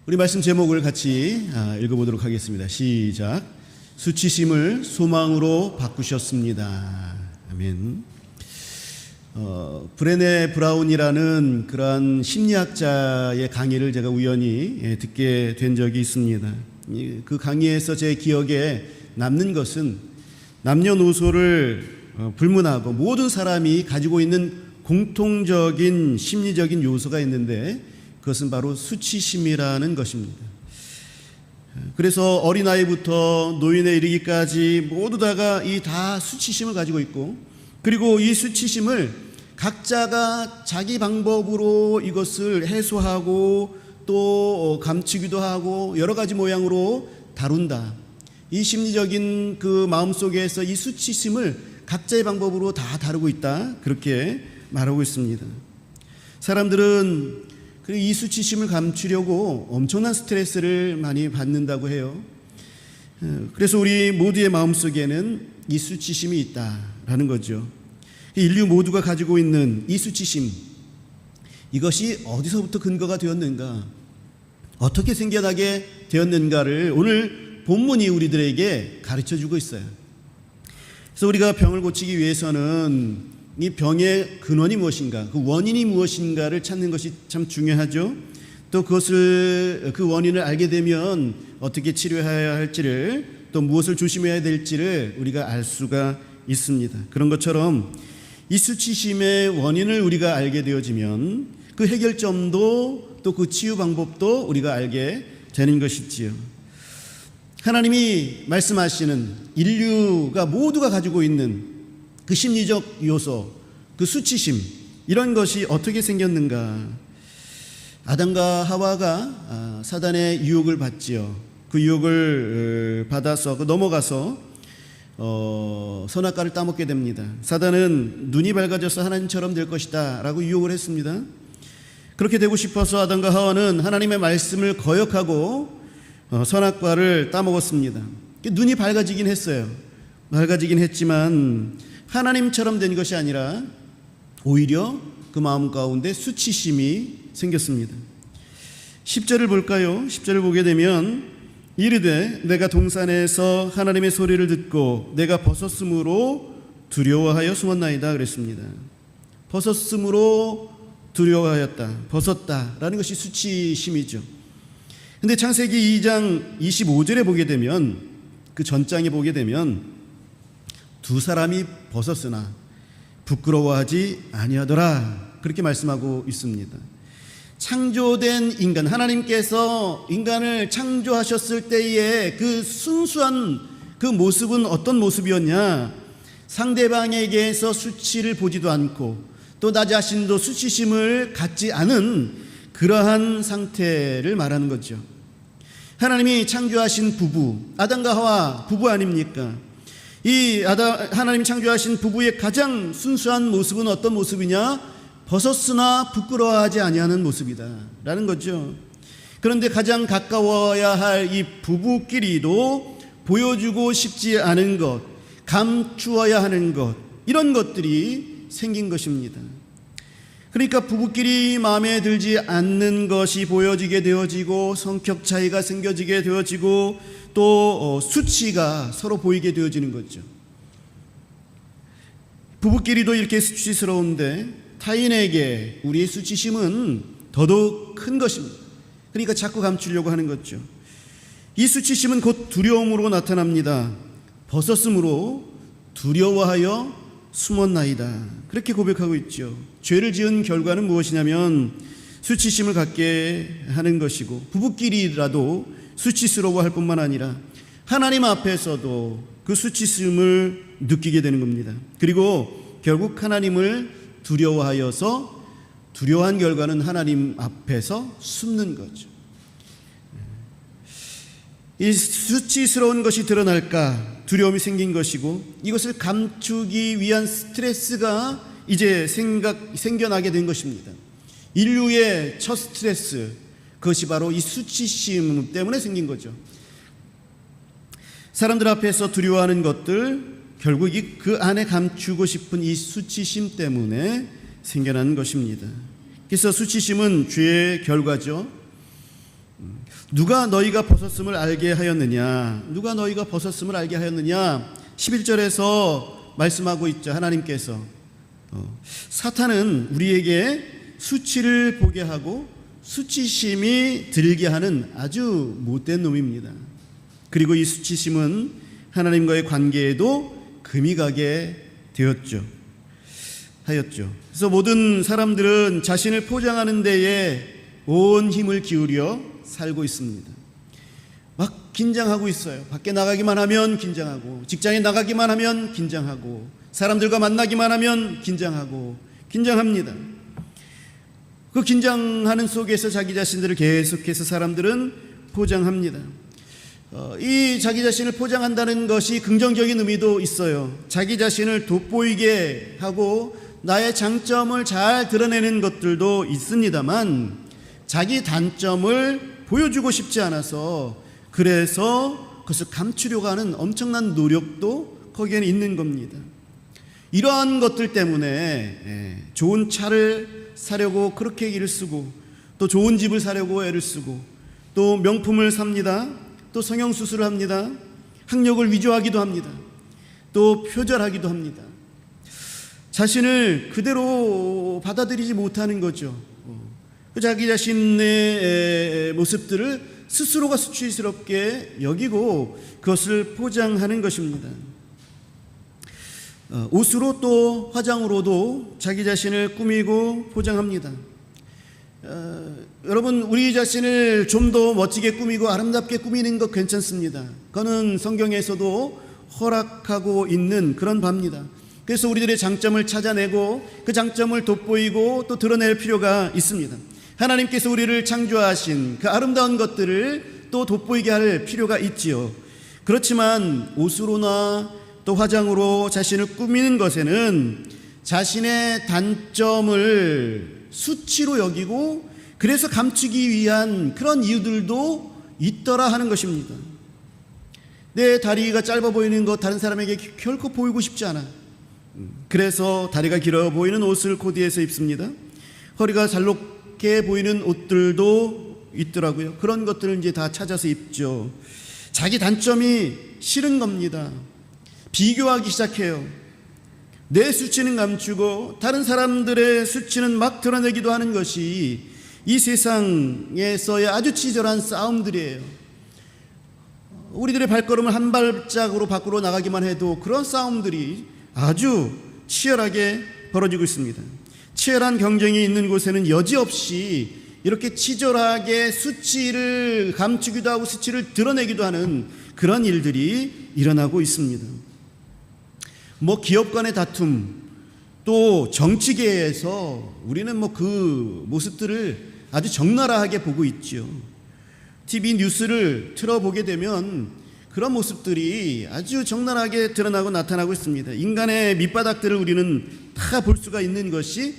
우리 말씀 제목을 같이 읽어보도록 하겠습니다. 시작. 수치심을 소망으로 바꾸셨습니다. 아멘. 브레네 브라운이라는 그러한 심리학자의 강의를 제가 우연히 듣게 된 적이 있습니다. 그 강의에서 제 기억에 남는 것은 남녀노소를 불문하고 모든 사람이 가지고 있는 공통적인 심리적인 요소가 있는데 그것은 바로 수치심이라는 것입니다. 그래서 어린아이부터 노인에 이르기까지 모두 다가 다 수치심을 가지고 있고, 그리고 이 수치심을 각자가 자기 방법으로 이것을 해소하고 또 감추기도 하고 여러 가지 모양으로 다룬다. 이 심리적인 그 마음속에서 이 수치심을 각자의 방법으로 다 다루고 있다, 그렇게 말하고 있습니다. 사람들은 이 수치심을 감추려고 엄청난 스트레스를 많이 받는다고 해요. 그래서 우리 모두의 마음속에는 이 수치심이 있다라는 거죠. 인류 모두가 가지고 있는 이 수치심, 이것이 어디서부터 근거가 되었는가, 어떻게 생겨나게 되었는가를 오늘 본문이 우리들에게 가르쳐주고 있어요. 그래서 우리가 병을 고치기 위해서는 이 병의 근원이 무엇인가, 그 원인이 무엇인가를 찾는 것이 참 중요하죠. 또 그 원인을 알게 되면 어떻게 치료해야 할지를, 또 무엇을 조심해야 될지를 우리가 알 수가 있습니다. 그런 것처럼 이 수치심의 원인을 우리가 알게 되어지면 그 해결점도 또 그 치유 방법도 우리가 알게 되는 것이지요. 하나님이 말씀하시는 인류가 모두가 가지고 있는 그 심리적 요소, 그 수치심, 이런 것이 어떻게 생겼는가. 아담과 하와가 사단의 유혹을 받지요. 그 유혹을 받아서 넘어가서 선악과를 따먹게 됩니다. 사단은 눈이 밝아져서 하나님처럼 될 것이다 라고 유혹을 했습니다. 그렇게 되고 싶어서 아담과 하와는 하나님의 말씀을 거역하고 선악과를 따먹었습니다. 눈이 밝아지긴 했어요. 밝아지긴 했지만 하나님처럼 된 것이 아니라 오히려 그 마음 가운데 수치심이 생겼습니다. 10절을 볼까요? 10절을 보게 되면 이르되 내가 동산에서 하나님의 소리를 듣고 내가 벗었으므로 두려워하여 숨었나이다 그랬습니다. 벗었으므로 두려워하였다, 벗었다라는 것이 수치심이죠. 근데 창세기 2장 25절에 보게 되면, 그 전장에 보게 되면 두 사람이 벗었으나 부끄러워하지 아니하더라, 그렇게 말씀하고 있습니다. 창조된 인간, 하나님께서 인간을 창조하셨을 때의 그 순수한 그 모습은 어떤 모습이었냐? 상대방에게서 수치를 보지도 않고 또 나 자신도 수치심을 갖지 않은 그러한 상태를 말하는 거죠. 하나님이 창조하신 부부, 아담과 하와 부부 아닙니까? 하나님이 창조하신 부부의 가장 순수한 모습은 어떤 모습이냐? 벗었으나 부끄러워하지 아니하는 모습이다 라는 거죠. 그런데 가장 가까워야 할 이 부부끼리도 보여주고 싶지 않은 것, 감추어야 하는 것, 이런 것들이 생긴 것입니다. 그러니까 부부끼리 마음에 들지 않는 것이 보여지게 되어지고, 성격 차이가 생겨지게 되어지고, 또 수치가 서로 보이게 되어지는 거죠. 부부끼리도 이렇게 수치스러운데 타인에게 우리의 수치심은 더더욱 큰 것입니다. 그러니까 자꾸 감추려고 하는 거죠. 이 수치심은 곧 두려움으로 나타납니다. 벗었으므로 두려워하여 숨었나이다, 그렇게 고백하고 있죠. 죄를 지은 결과는 무엇이냐면 수치심을 갖게 하는 것이고, 부부끼리라도 수치스러워할 뿐만 아니라 하나님 앞에서도 그 수치심을 느끼게 되는 겁니다. 그리고 결국 하나님을 두려워하여서 두려워한 결과는 하나님 앞에서 숨는 거죠. 이 수치스러운 것이 드러날까 두려움이 생긴 것이고, 이것을 감추기 위한 스트레스가 이제 생겨나게 된 것입니다. 인류의 첫 스트레스, 그것이 바로 이 수치심 때문에 생긴 거죠. 사람들 앞에서 두려워하는 것들, 결국 그 안에 감추고 싶은 이 수치심 때문에 생겨나는 것입니다. 그래서 수치심은 죄의 결과죠. 누가 너희가 벗었음을 알게 하였느냐? 누가 너희가 벗었음을 알게 하였느냐? 11절에서 말씀하고 있죠. 하나님께서 사탄은 우리에게 수치를 보게 하고 수치심이 들게 하는 아주 못된 놈입니다. 그리고 이 수치심은 하나님과의 관계에도 금이 가게 하였죠. 그래서 모든 사람들은 자신을 포장하는 데에 온 힘을 기울여 살고 있습니다. 막 긴장하고 있어요. 밖에 나가기만 하면 긴장하고, 직장에 나가기만 하면 긴장하고, 사람들과 만나기만 하면 긴장합니다. 그 긴장하는 속에서 자기 자신들을 계속해서 사람들은 포장합니다. 이 자기 자신을 포장한다는 것이 긍정적인 의미도 있어요. 자기 자신을 돋보이게 하고 나의 장점을 잘 드러내는 것들도 있습니다만, 자기 단점을 보여주고 싶지 않아서, 그래서 그것을 감추려고 하는 엄청난 노력도 거기에는 있는 겁니다. 이러한 것들 때문에 좋은 차를 사려고 그렇게 애를 쓰고, 또 좋은 집을 사려고 애를 쓰고, 또 명품을 삽니다. 또 성형수술을 합니다. 학력을 위조하기도 합니다. 또 표절하기도 합니다. 자신을 그대로 받아들이지 못하는 거죠. 자기 자신의 모습들을 스스로가 수치스럽게 여기고 그것을 포장하는 것입니다. 옷으로 또 화장으로도 자기 자신을 꾸미고 포장합니다. 여러분, 우리 자신을 좀 더 멋지게 꾸미고 아름답게 꾸미는 것 괜찮습니다. 그거는 성경에서도 허락하고 있는 그런 바입니다. 그래서 우리들의 장점을 찾아내고 그 장점을 돋보이고 또 드러낼 필요가 있습니다. 하나님께서 우리를 창조하신 그 아름다운 것들을 또 돋보이게 할 필요가 있지요. 그렇지만 옷으로나 또 화장으로 자신을 꾸미는 것에는 자신의 단점을 수치로 여기고 그래서 감추기 위한 그런 이유들도 있더라 하는 것입니다. 내 다리가 짧아 보이는 것 다른 사람에게 결코 보이고 싶지 않아. 그래서 다리가 길어 보이는 옷을 코디해서 입습니다. 허리가 잘록해 보이는 옷들도 있더라고요. 그런 것들을 이제 다 찾아서 입죠. 자기 단점이 싫은 겁니다. 비교하기 시작해요. 내 수치는 감추고 다른 사람들의 수치는 막 드러내기도 하는 것이 이 세상에서의 아주 치열한 싸움들이에요. 우리들의 발걸음을 한 발짝으로 밖으로 나가기만 해도 그런 싸움들이 아주 치열하게 벌어지고 있습니다. 치열한 경쟁이 있는 곳에는 여지없이 이렇게 치졸하게 수치를 감추기도 하고 수치를 드러내기도 하는 그런 일들이 일어나고 있습니다. 기업 간의 다툼, 또 정치계에서 우리는 그 모습들을 아주 적나라하게 보고 있죠. TV 뉴스를 틀어보게 되면 그런 모습들이 아주 적나라하게 드러나고 나타나고 있습니다. 인간의 밑바닥들을 우리는 다 볼 수가 있는 것이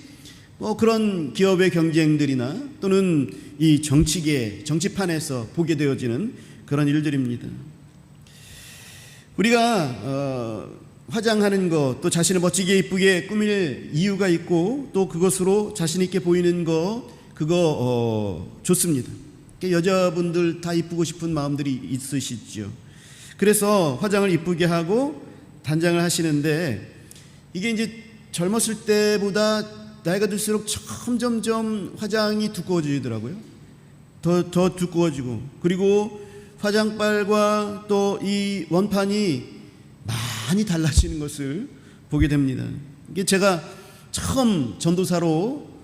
그런 기업의 경쟁들이나 또는 이 정치계, 정치판에서 보게 되어지는 그런 일들입니다. 우리가 화장하는 것, 또 자신을 멋지게 이쁘게 꾸밀 이유가 있고 또 그것으로 자신 있게 보이는 것, 그거 좋습니다. 여자분들 다 이쁘고 싶은 마음들이 있으시죠. 그래서 화장을 이쁘게 하고 단장을 하시는데, 이게 이제 젊었을 때보다 나이가 들수록 점점점 화장이 두꺼워지더라고요. 더 두꺼워지고, 그리고 화장빨과 또 이 원판이 많이 달라지는 것을 보게 됩니다. 이게 제가 처음 전도사로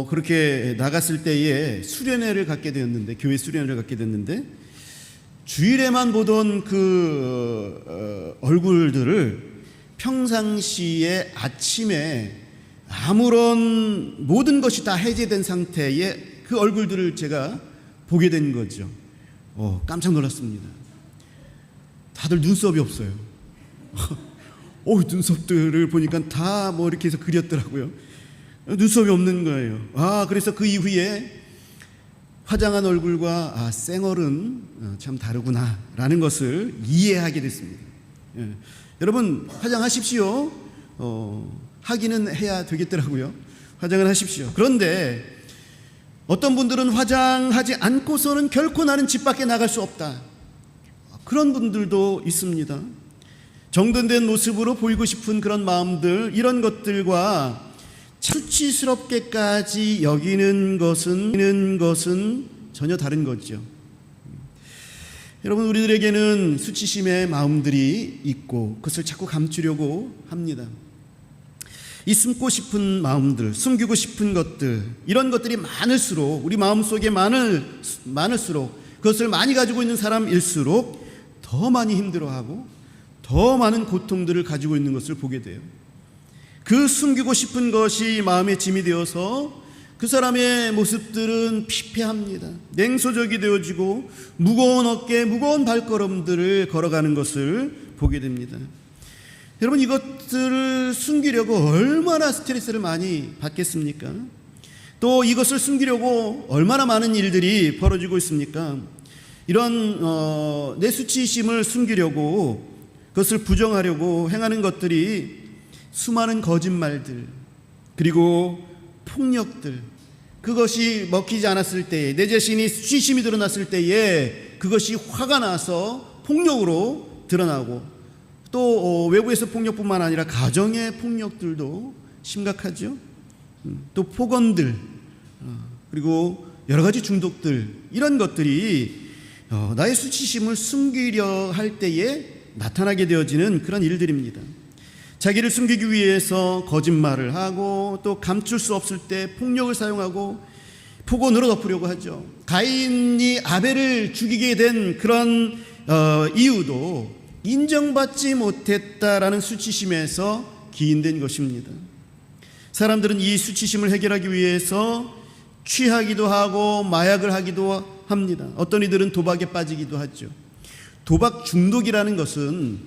그렇게 나갔을 때에 수련회를 갖게 되었는데, 교회 수련회를 갖게 됐는데, 주일에만 보던 그 얼굴들을 평상시에 아침에 아무런 모든 것이 다 해제된 상태의 그 얼굴들을 제가 보게 된 거죠. 깜짝 놀랐습니다. 다들 눈썹이 없어요. 눈썹들을 보니까 다 이렇게 해서 그렸더라고요. 눈썹이 없는 거예요. 그래서 그 이후에 화장한 얼굴과 쌩얼은 참 다르구나 라는 것을 이해하게 됐습니다. 여러분, 화장하십시오. 하기는 해야 되겠더라고요. 화장을 하십시오. 그런데 어떤 분들은 화장하지 않고서는 결코 나는 집 밖에 나갈 수 없다. 그런 분들도 있습니다. 정돈된 모습으로 보이고 싶은 그런 마음들, 이런 것들과 수치스럽게까지 여기는 것은 전혀 다른 거죠. 여러분, 우리들에게는 수치심의 마음들이 있고 그것을 자꾸 감추려고 합니다. 이 숨고 싶은 마음들, 숨기고 싶은 것들, 이런 것들이 많을수록, 우리 마음속에 많을수록, 그것을 많이 가지고 있는 사람일수록 더 많이 힘들어하고 더 많은 고통들을 가지고 있는 것을 보게 돼요. 그 숨기고 싶은 것이 마음의 짐이 되어서 그 사람의 모습들은 피폐합니다. 냉소적이 되어지고 무거운 어깨, 무거운 발걸음들을 걸어가는 것을 보게 됩니다. 여러분, 이것들을 숨기려고 얼마나 스트레스를 많이 받겠습니까? 또 이것을 숨기려고 얼마나 많은 일들이 벌어지고 있습니까? 이런 내 수치심을 숨기려고, 그것을 부정하려고 행하는 것들이 수많은 거짓말들, 그리고 폭력들, 그것이 먹히지 않았을 때에, 내 자신이 수치심이 드러났을 때에 그것이 화가 나서 폭력으로 드러나고, 또 외부에서 폭력뿐만 아니라 가정의 폭력들도 심각하죠. 또 폭언들, 그리고 여러 가지 중독들, 이런 것들이 나의 수치심을 숨기려 할 때에 나타나게 되어지는 그런 일들입니다. 자기를 숨기기 위해서 거짓말을 하고, 또 감출 수 없을 때 폭력을 사용하고 폭언으로 덮으려고 하죠. 가인이 아벨을 죽이게 된 그런 이유도 인정받지 못했다라는 수치심에서 기인된 것입니다. 사람들은 이 수치심을 해결하기 위해서 취하기도 하고 마약을 하기도 합니다. 어떤 이들은 도박에 빠지기도 하죠. 도박 중독이라는 것은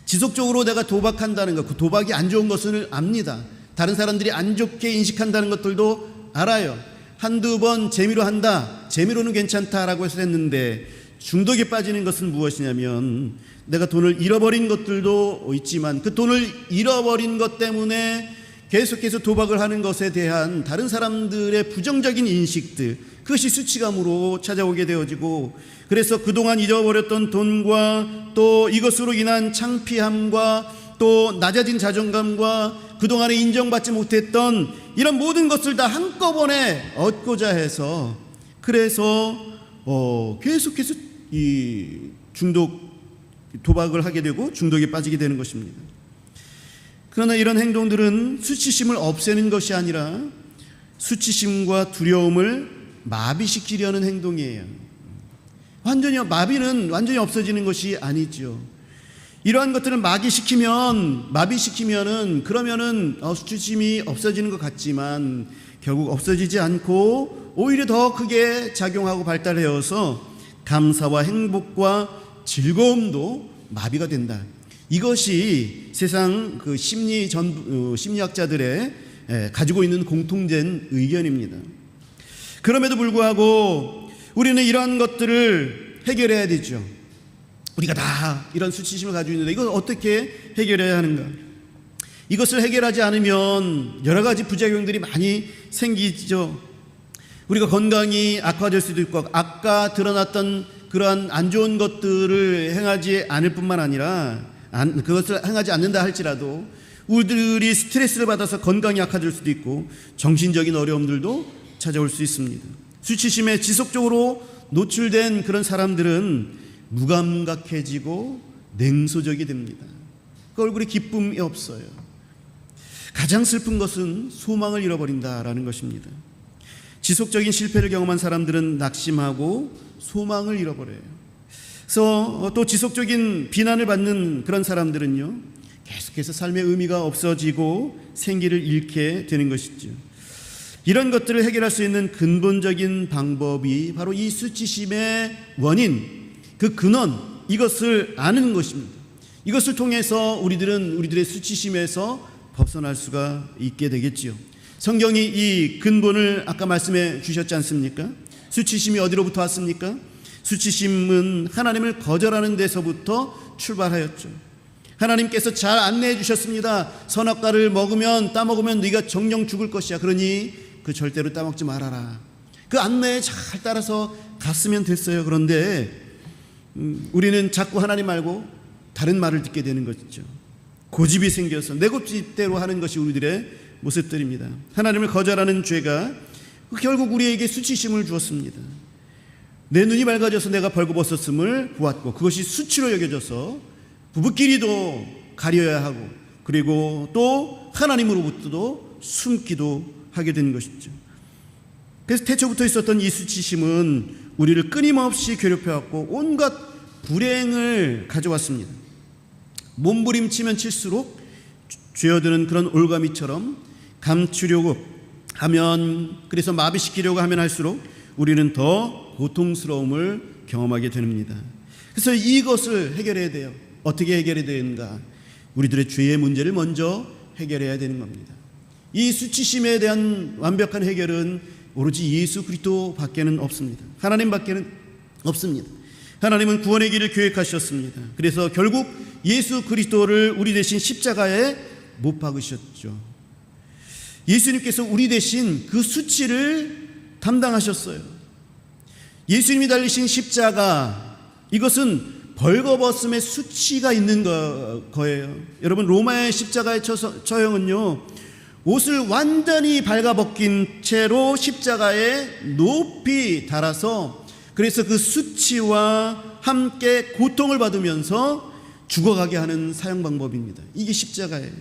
지속적으로 내가 도박한다는 것, 그 도박이 안 좋은 것을 압니다. 다른 사람들이 안 좋게 인식한다는 것들도 알아요. 한두 번 재미로 한다, 재미로는 괜찮다라고 해서 했는데, 중독에 빠지는 것은 무엇이냐면, 내가 돈을 잃어버린 것들도 있지만 그 돈을 잃어버린 것 때문에 계속해서 도박을 하는 것에 대한 다른 사람들의 부정적인 인식들, 그것이 수치감으로 찾아오게 되어지고, 그래서 그동안 잊어버렸던 돈과 또 이것으로 인한 창피함과 또 낮아진 자존감과 그동안에 인정받지 못했던 이런 모든 것을 다 한꺼번에 얻고자 해서, 그래서 계속해서 이 도박을 하게 되고 중독에 빠지게 되는 것입니다. 그러나 이런 행동들은 수치심을 없애는 것이 아니라 수치심과 두려움을 마비시키려는 행동이에요. 마비는 완전히 없어지는 것이 아니죠. 이러한 것들을 마비시키면은 그러면은 수치심이 없어지는 것 같지만 결국 없어지지 않고 오히려 더 크게 작용하고 발달해서 감사와 행복과 즐거움도 마비가 된다. 이것이 세상 그 심리학자들의 가지고 있는 공통된 의견입니다. 그럼에도 불구하고 우리는 이러한 것들을 해결해야 되죠. 우리가 다 이런 수치심을 가지고 있는데 이걸 어떻게 해결해야 하는가? 이것을 해결하지 않으면 여러 가지 부작용들이 많이 생기죠. 우리가 건강이 악화될 수도 있고, 아까 드러났던 그러한 안 좋은 것들을 행하지 않을 뿐만 아니라 그것을 행하지 않는다 할지라도 우리들이 스트레스를 받아서 건강이 악화될 수도 있고 정신적인 어려움들도 찾아올 수 있습니다. 수치심에 지속적으로 노출된 그런 사람들은 무감각해지고 냉소적이 됩니다. 그 얼굴에 기쁨이 없어요. 가장 슬픈 것은 소망을 잃어버린다라는 것입니다. 지속적인 실패를 경험한 사람들은 낙심하고 소망을 잃어버려요. 그래서 또 지속적인 비난을 받는 그런 사람들은요, 계속해서 삶의 의미가 없어지고 생기를 잃게 되는 것이죠. 이런 것들을 해결할 수 있는 근본적인 방법이 바로 이 수치심의 원인, 그 근원, 이것을 아는 것입니다. 이것을 통해서 우리들은 우리들의 수치심에서 벗어날 수가 있게 되겠지요. 성경이 이 근본을 아까 말씀해 주셨지 않습니까? 수치심이 어디로부터 왔습니까? 수치심은 하나님을 거절하는 데서부터 출발하였죠. 하나님께서 잘 안내해 주셨습니다. 선악과를 따먹으면 네가 정령 죽을 것이야. 그러니 그 절대로 따먹지 말아라. 그 안내에 잘 따라서 갔으면 됐어요. 그런데 우리는 자꾸 하나님 말고 다른 말을 듣게 되는 것이죠. 고집이 생겨서 내 고집대로 하는 것이 우리들의 모습들입니다. 하나님을 거절하는 죄가 결국 우리에게 수치심을 주었습니다. 내 눈이 맑아져서 내가 벌거벗었음을 보았고 그것이 수치로 여겨져서 부부끼리도 가려야 하고 그리고 또 하나님으로부터도 숨기도 하게 된 것이죠. 그래서 태초부터 있었던 이 수치심은 우리를 끊임없이 괴롭혀왔고 온갖 불행을 가져왔습니다. 몸부림치면 칠수록 죄어드는 그런 올가미처럼 감추려고 하면, 그래서 마비시키려고 하면 할수록 우리는 더 고통스러움을 경험하게 됩니다. 그래서 이것을 해결해야 돼요. 어떻게 해결해야 되는가? 우리들의 죄의 문제를 먼저 해결해야 되는 겁니다. 이 수치심에 대한 완벽한 해결은 오로지 예수 그리스도밖에는 없습니다. 하나님 밖에는 없습니다. 하나님은 구원의 길을 계획하셨습니다. 그래서 결국 예수 그리스도를 우리 대신 십자가에 못 박으셨죠. 예수님께서 우리 대신 그 수치를 담당하셨어요. 예수님이 달리신 십자가, 이것은 벌거벗음의 수치가 있는 거예요. 여러분, 로마의 십자가의 처형은요, 옷을 완전히 발가벗긴 채로 십자가에 높이 달아서, 그래서 그 수치와 함께 고통을 받으면서 죽어가게 하는 사형 방법입니다. 이게 십자가예요.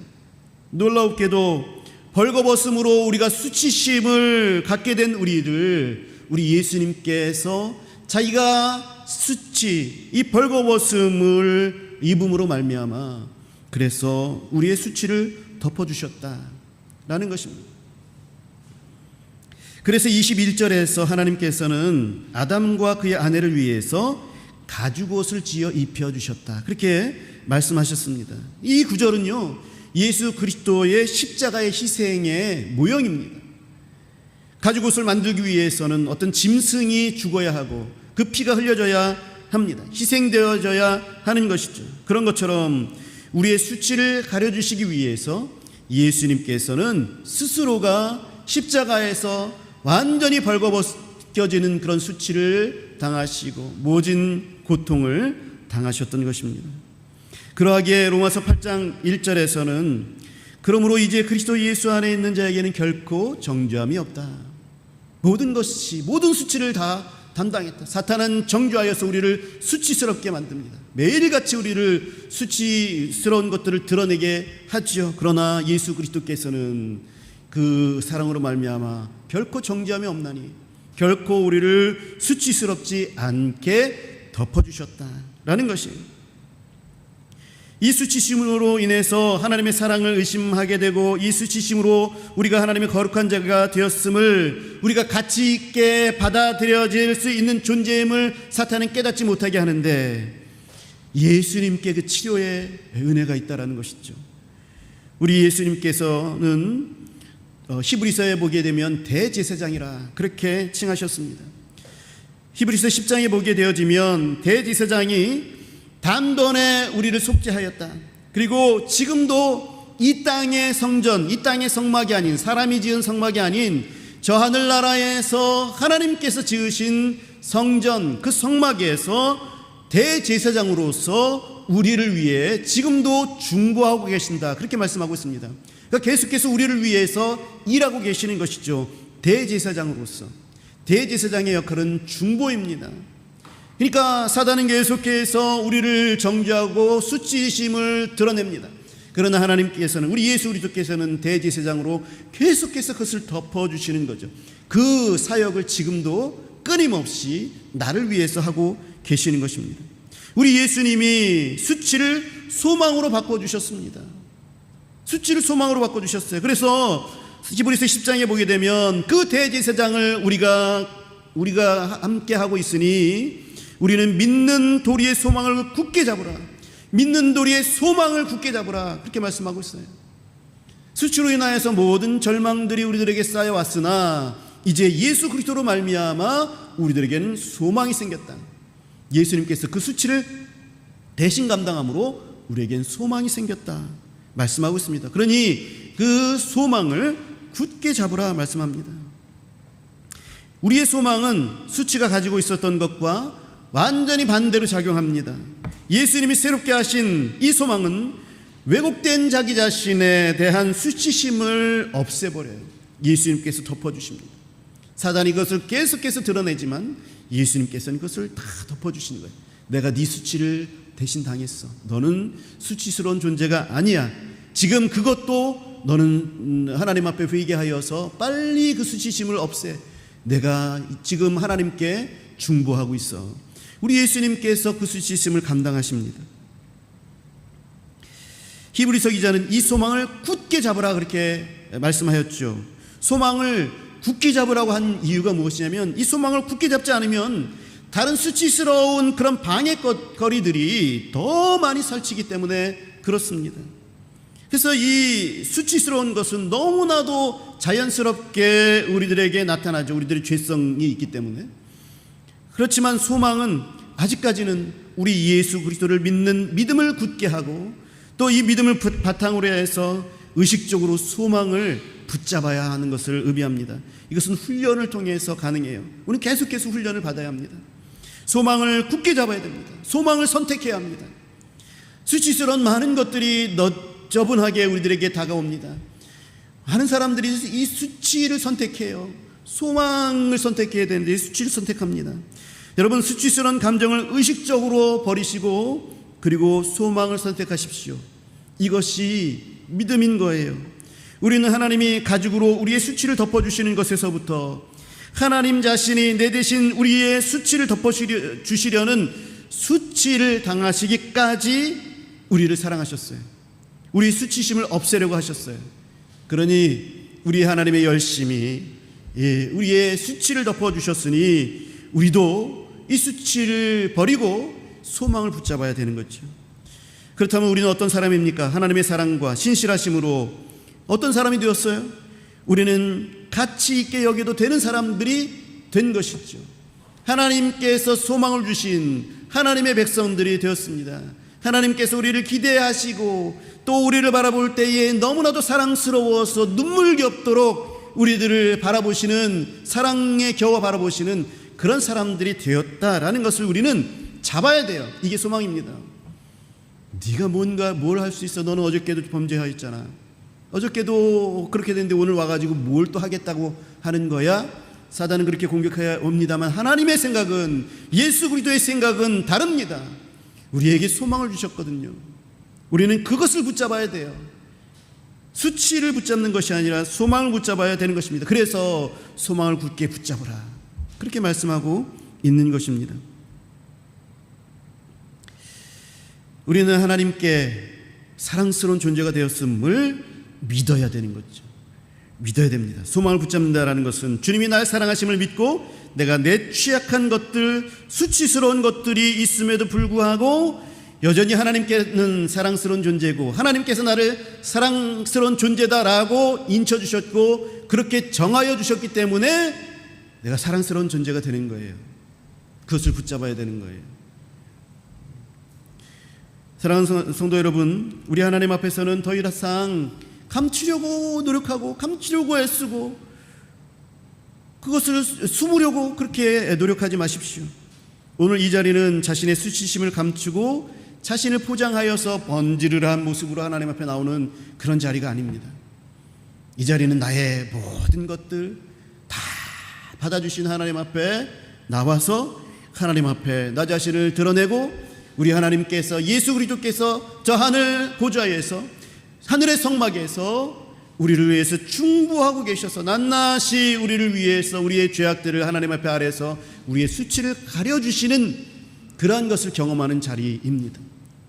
놀랍게도 벌거벗음으로 우리가 수치심을 갖게 된 우리 예수님께서 자기가 수치, 이 벌거벗음을 입음으로 말미암아 그래서 우리의 수치를 덮어주셨다라는 것입니다. 그래서 21절에서 하나님께서는 아담과 그의 아내를 위해서 가죽옷을 지어 입혀주셨다, 그렇게 말씀하셨습니다. 이 구절은요, 예수 그리스도의 십자가의 희생의 모형입니다. 가죽옷을 만들기 위해서는 어떤 짐승이 죽어야 하고 그 피가 흘려져야 합니다. 희생되어져야 하는 것이죠. 그런 것처럼 우리의 수치를 가려주시기 위해서 예수님께서는 스스로가 십자가에서 완전히 벌거벗겨지는 그런 수치를 당하시고 모진 고통을 당하셨던 것입니다. 그러하기에 로마서 8장 1절에서는 그러므로 이제 그리스도 예수 안에 있는 자에게는 결코 정죄함이 없다. 모든 수치를 다 담당했다. 사탄은 정죄하여서 우리를 수치스럽게 만듭니다. 매일같이 우리를 수치스러운 것들을 드러내게 하지요. 그러나 예수 그리스도께서는 그 사랑으로 말미암아 결코 정죄함이 없나니 결코 우리를 수치스럽지 않게 덮어주셨다라는 것이에요. 이 수치심으로 인해서 하나님의 사랑을 의심하게 되고 이 수치심으로 우리가 하나님의 거룩한 자가 되었음을, 우리가 가치 있게 받아들여질 수 있는 존재임을 사탄은 깨닫지 못하게 하는데, 예수님께 그 치료의 은혜가 있다라는 것이죠. 우리 예수님께서는 히브리서에 보게 되면 대제사장이라 그렇게 칭하셨습니다. 히브리서 10장에 보게 되어지면 대제사장이 단번에 우리를 속죄하였다. 그리고 지금도 이 땅의 성전, 이 땅의 성막이 아닌, 사람이 지은 성막이 아닌 저 하늘나라에서 하나님께서 지으신 성전, 그 성막에서 대제사장으로서 우리를 위해 지금도 중보하고 계신다, 그렇게 말씀하고 있습니다. 그러니까 계속해서 우리를 위해서 일하고 계시는 것이죠. 대제사장으로서. 대제사장의 역할은 중보입니다. 그러니까 사단은 계속해서 우리를 정죄하고 수치심을 드러냅니다. 그러나 하나님께서는, 우리 예수 그리스도께서는 대제사장으로 계속해서 그것을 덮어주시는 거죠. 그 사역을 지금도 끊임없이 나를 위해서 하고 계시는 것입니다. 우리 예수님이 수치를 소망으로 바꿔주셨습니다. 수치를 소망으로 바꿔주셨어요. 그래서 히브리서 10장에 보게 되면 그 대제사장을 우리가 함께 하고 있으니 우리는 믿는 도리의 소망을 굳게 잡으라. 믿는 도리의 소망을 굳게 잡으라. 그렇게 말씀하고 있어요. 수치로 인하여서 모든 절망들이 우리들에게 쌓여왔으나 이제 예수 그리스도로 말미암아 우리들에게는 소망이 생겼다. 예수님께서 그 수치를 대신 감당함으로 우리에겐 소망이 생겼다 말씀하고 있습니다. 그러니 그 소망을 굳게 잡으라 말씀합니다. 우리의 소망은 수치가 가지고 있었던 것과 완전히 반대로 작용합니다. 예수님이 새롭게 하신 이 소망은 왜곡된 자기 자신에 대한 수치심을 없애버려요. 예수님께서 덮어주십니다. 사단이 이것을 계속해서 드러내지만 예수님께서는 그것을 다 덮어주시는 거예요. 내가 네 수치를 대신 당했어. 너는 수치스러운 존재가 아니야. 지금 그것도 너는 하나님 앞에 회개하여서 빨리 그 수치심을 없애. 내가 지금 하나님께 중보하고 있어. 우리 예수님께서 그 수치심을 감당하십니다. 히브리서 기자는 이 소망을 굳게 잡으라 그렇게 말씀하였죠. 소망을 굳게 잡으라고 한 이유가 무엇이냐면, 이 소망을 굳게 잡지 않으면 다른 수치스러운 그런 방해거리들이 더 많이 설치기 때문에 그렇습니다. 그래서 이 수치스러운 것은 너무나도 자연스럽게 우리들에게 나타나죠. 우리들의 죄성이 있기 때문에. 그렇지만 소망은 아직까지는 우리 예수 그리스도를 믿는 믿음을 굳게 하고, 또 이 믿음을 바탕으로 해서 의식적으로 소망을 붙잡아야 하는 것을 의미합니다. 이것은 훈련을 통해서 가능해요. 우리는 계속해서 훈련을 받아야 합니다. 소망을 굳게 잡아야 됩니다. 소망을 선택해야 합니다. 수치스러운 많은 것들이 너저분하게 우리들에게 다가옵니다. 많은 사람들이 이 수치를 선택해요. 소망을 선택해야 되는데 수치를 선택합니다. 여러분, 수치스러운 감정을 의식적으로 버리시고 그리고 소망을 선택하십시오. 이것이 믿음인 거예요. 우리는 하나님이 가죽으로 우리의 수치를 덮어주시는 것에서부터 하나님 자신이 내 대신 우리의 수치를 덮어주시려는 수치를 당하시기까지 우리를 사랑하셨어요. 우리 수치심을 없애려고 하셨어요. 그러니 우리 하나님의 열심이 우리의 수치를 덮어주셨으니 우리도 이 수치를 버리고 소망을 붙잡아야 되는 거죠. 그렇다면 우리는 어떤 사람입니까? 하나님의 사랑과 신실하심으로 어떤 사람이 되었어요? 우리는 가치 있게 여겨도 되는 사람들이 된 것이죠. 하나님께서 소망을 주신 하나님의 백성들이 되었습니다. 하나님께서 우리를 기대하시고 또 우리를 바라볼 때에 너무나도 사랑스러워서 눈물겹도록 우리들을 바라보시는, 사랑에 겨워 바라보시는 그런 사람들이 되었다라는 것을 우리는 잡아야 돼요. 이게 소망입니다. 네가 뭘 할 수 있어? 너는 어저께도 범죄하였잖아. 어저께도 그렇게 됐는데 오늘 와가지고 뭘 또 하겠다고 하는 거야? 사단은 그렇게 공격해 옵니다만 하나님의 생각은, 예수 그리스도의 생각은 다릅니다. 우리에게 소망을 주셨거든요. 우리는 그것을 붙잡아야 돼요. 수치를 붙잡는 것이 아니라 소망을 붙잡아야 되는 것입니다. 그래서 소망을 굳게 붙잡으라, 그렇게 말씀하고 있는 것입니다. 우리는 하나님께 사랑스러운 존재가 되었음을 믿어야 되는 거죠. 믿어야 됩니다. 소망을 붙잡는다라는 것은 주님이 날 사랑하심을 믿고 내가 내 취약한 것들, 수치스러운 것들이 있음에도 불구하고 여전히 하나님께는 사랑스러운 존재고 하나님께서 나를 사랑스러운 존재다라고 인쳐주셨고 그렇게 정하여 주셨기 때문에 내가 사랑스러운 존재가 되는 거예요. 그것을 붙잡아야 되는 거예요. 사랑하는 성도 여러분, 우리 하나님 앞에서는 더 이상 감추려고 노력하고 감추려고 애쓰고 그것을 숨으려고 그렇게 노력하지 마십시오. 오늘 이 자리는 자신의 수치심을 감추고 자신을 포장하여서 번지르르한 모습으로 하나님 앞에 나오는 그런 자리가 아닙니다. 이 자리는 나의 모든 것들 다 받아주신 하나님 앞에 나와서 하나님 앞에 나 자신을 드러내고 우리 하나님께서, 예수 그리스도께서 저 하늘 보좌에서, 하늘의 성막에서 우리를 위해서 중보하고 계셔서 낱낱이 우리를 위해서 우리의 죄악들을 하나님 앞에 아래서 우리의 수치를 가려주시는 그러한 것을 경험하는 자리입니다.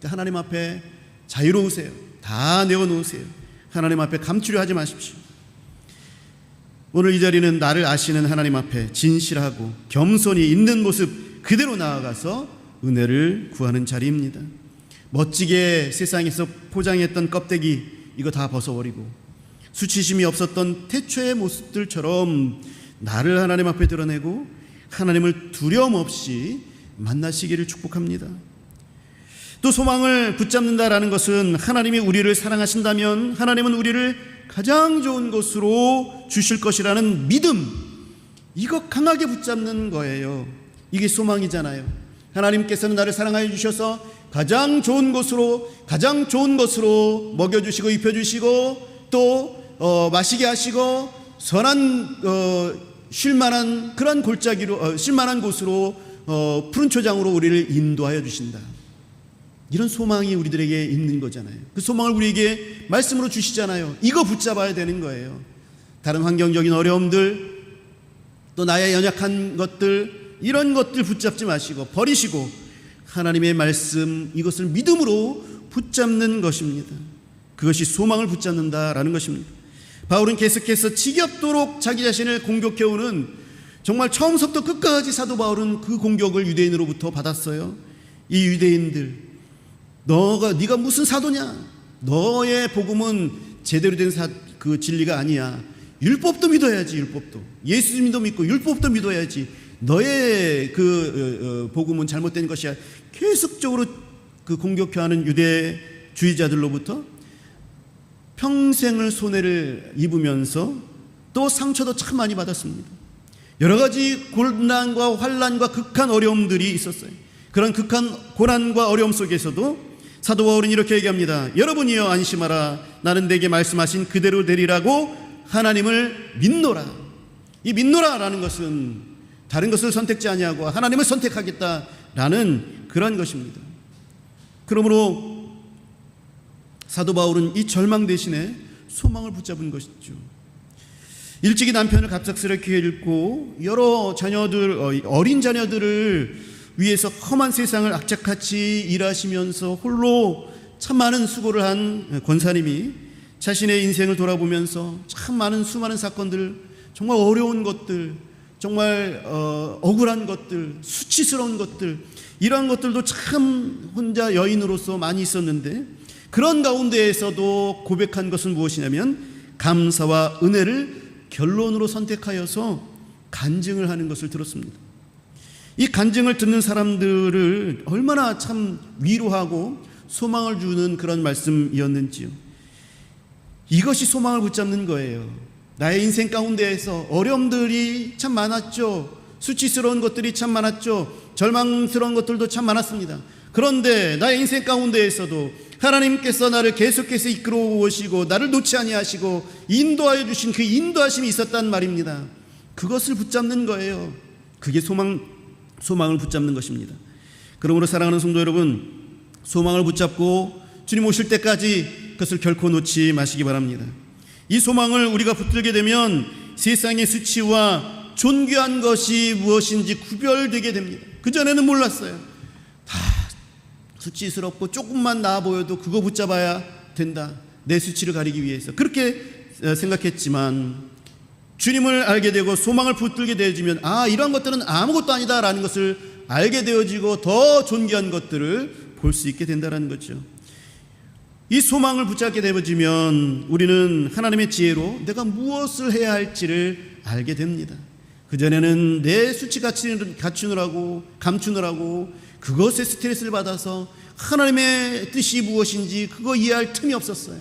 하나님 앞에 자유로우세요. 다 내어놓으세요. 하나님 앞에 감추려 하지 마십시오. 오늘 이 자리는 나를 아시는 하나님 앞에 진실하고 겸손히 있는 모습 그대로 나아가서 은혜를 구하는 자리입니다. 멋지게 세상에서 포장했던 껍데기 이거 다 벗어버리고 수치심이 없었던 태초의 모습들처럼 나를 하나님 앞에 드러내고 하나님을 두려움 없이 만나시기를 축복합니다. 또 소망을 붙잡는다라는 것은 하나님이 우리를 사랑하신다면 하나님은 우리를 가장 좋은 곳으로 주실 것이라는 믿음, 이거 강하게 붙잡는 거예요. 이게 소망이잖아요. 하나님께서는 나를 사랑하여 주셔서 가장 좋은 것으로 먹여주시고 입혀주시고 또 마시게 하시고 선한 쉴만한 그런 골짜기로 쉴만한 곳으로 푸른 초장으로 우리를 인도하여 주신다. 이런 소망이 우리들에게 있는 거잖아요. 그 소망을 우리에게 말씀으로 주시잖아요. 이거 붙잡아야 되는 거예요. 다른 환경적인 어려움들, 또 나의 연약한 것들, 이런 것들 붙잡지 마시고 버리시고 하나님의 말씀, 이것을 믿음으로 붙잡는 것입니다. 그것이 소망을 붙잡는다라는 것입니다. 바울은 계속해서 지겹도록 자기 자신을 공격해오는, 정말 처음부터 끝까지 사도 바울은 그 공격을 유대인으로부터 받았어요. 이 유대인들, 네가 무슨 사도냐? 너의 복음은 제대로 된 그 진리가 아니야. 율법도 믿어야지. 율법도 예수님도 믿고 율법도 믿어야지. 너의 그 복음은 잘못된 것이야. 계속적으로 그 공격하는 유대주의자들로부터 평생을 손해를 입으면서 또 상처도 참 많이 받았습니다. 여러 가지 고난과 환난과 극한 어려움들이 있었어요. 그런 극한 고난과 어려움 속에서도 사도 바울은 이렇게 얘기합니다. 여러분이여 안심하라. 나는 내게 말씀하신 그대로 되리라고 하나님을 믿노라. 이 믿노라라는 것은 다른 것을 선택지 아니하고 하나님을 선택하겠다라는 그런 것입니다. 그러므로 사도 바울은 이 절망 대신에 소망을 붙잡은 것이죠. 일찍이 남편을 갑작스럽게 잃고 여러 자녀들, 어린 자녀들을 위해서 험한 세상을 악착같이 일하시면서 홀로 참 많은 수고를 한 권사님이 자신의 인생을 돌아보면서 참 많은 수많은 사건들, 정말 어려운 것들, 정말 억울한 것들, 수치스러운 것들, 이러한 것들도 참 혼자 여인으로서 많이 있었는데, 그런 가운데에서도 고백한 것은 무엇이냐면 감사와 은혜를 결론으로 선택하여서 간증을 하는 것을 들었습니다. 이 간증을 듣는 사람들을 얼마나 참 위로하고 소망을 주는 그런 말씀이었는지요. 이것이 소망을 붙잡는 거예요. 나의 인생 가운데에서 어려움들이 참 많았죠. 수치스러운 것들이 참 많았죠. 절망스러운 것들도 참 많았습니다. 그런데 나의 인생 가운데에서도 하나님께서 나를 계속해서 이끌어 오시고 나를 놓지 아니하시고 인도하여 주신 그 인도하심이 있었단 말입니다. 그것을 붙잡는 거예요. 그게 소망을 붙잡는 것입니다. 그러므로 사랑하는 성도 여러분, 소망을 붙잡고 주님 오실 때까지 그것을 결코 놓지 마시기 바랍니다. 이 소망을 우리가 붙들게 되면 세상의 수치와 존귀한 것이 무엇인지 구별되게 됩니다. 그전에는 몰랐어요. 다 수치스럽고 조금만 나아 보여도 그거 붙잡아야 된다. 내 수치를 가리기 위해서. 그렇게 생각했지만 주님을 알게 되고 소망을 붙들게 되어지면 이런 것들은 아무것도 아니다라는 것을 알게 되어지고 더 존귀한 것들을 볼 수 있게 된다는 거죠. 이 소망을 붙잡게 되어지면 우리는 하나님의 지혜로 내가 무엇을 해야 할지를 알게 됩니다. 그전에는 내 수치 감추느라고 그것에 스트레스를 받아서 하나님의 뜻이 무엇인지 그거 이해할 틈이 없었어요.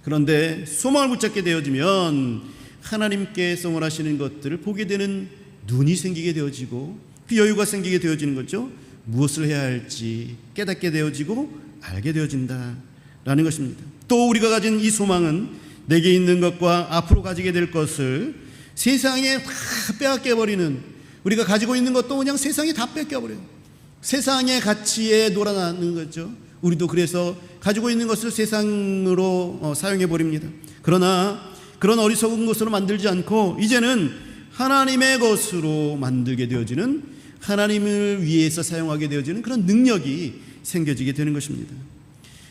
그런데 소망을 붙잡게 되어지면 하나님께서 원하시는 것들을 보게 되는 눈이 생기게 되어지고 그 여유가 생기게 되어지는 거죠. 무엇을 해야 할지 깨닫게 되어지고 알게 되어진다라는 것입니다. 또 우리가 가진 이 소망은 내게 있는 것과 앞으로 가지게 될 것을 세상에 다 빼앗겨버리는, 우리가 가지고 있는 것도 그냥 세상에 다 뺏겨버려요. 세상의 가치에 놀아나는 거죠. 우리도 그래서 가지고 있는 것을 세상으로 사용해버립니다. 그러나 그런 어리석은 것으로 만들지 않고 이제는 하나님의 것으로 만들게 되어지는, 하나님을 위해서 사용하게 되어지는 그런 능력이 생겨지게 되는 것입니다.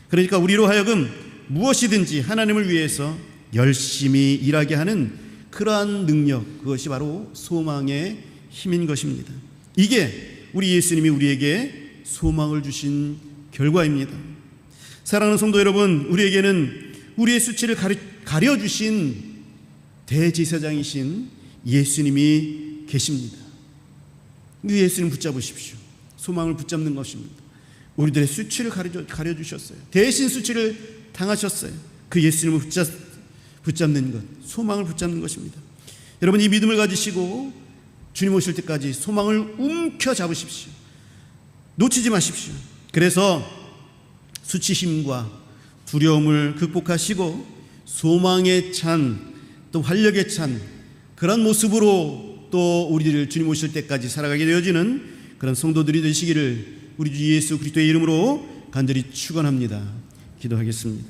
그러니까 우리로 하여금 무엇이든지 하나님을 위해서 열심히 일하게 하는 그러한 능력, 그것이 바로 소망의 힘인 것입니다. 이게 우리 예수님이 우리에게 소망을 주신 결과입니다. 사랑하는 성도 여러분, 우리에게는 우리의 수치를 가려주신 대제사장이신 예수님이 계십니다. 이 예수님 붙잡으십시오. 소망을 붙잡는 것입니다. 우리들의 수치를 가려주셨어요. 대신 수치를 당하셨어요. 그 예수님을 붙잡는 것, 소망을 붙잡는 것입니다. 여러분, 이 믿음을 가지시고 주님 오실 때까지 소망을 움켜잡으십시오. 놓치지 마십시오. 그래서 수치심과 두려움을 극복하시고 소망에 찬, 또 활력에 찬 그런 모습으로 또 우리를 주님 오실 때까지 살아가게 되어지는 그런 성도들이 되시기를 우리 주 예수 그리스도의 이름으로 간절히 축원합니다. 기도하겠습니다.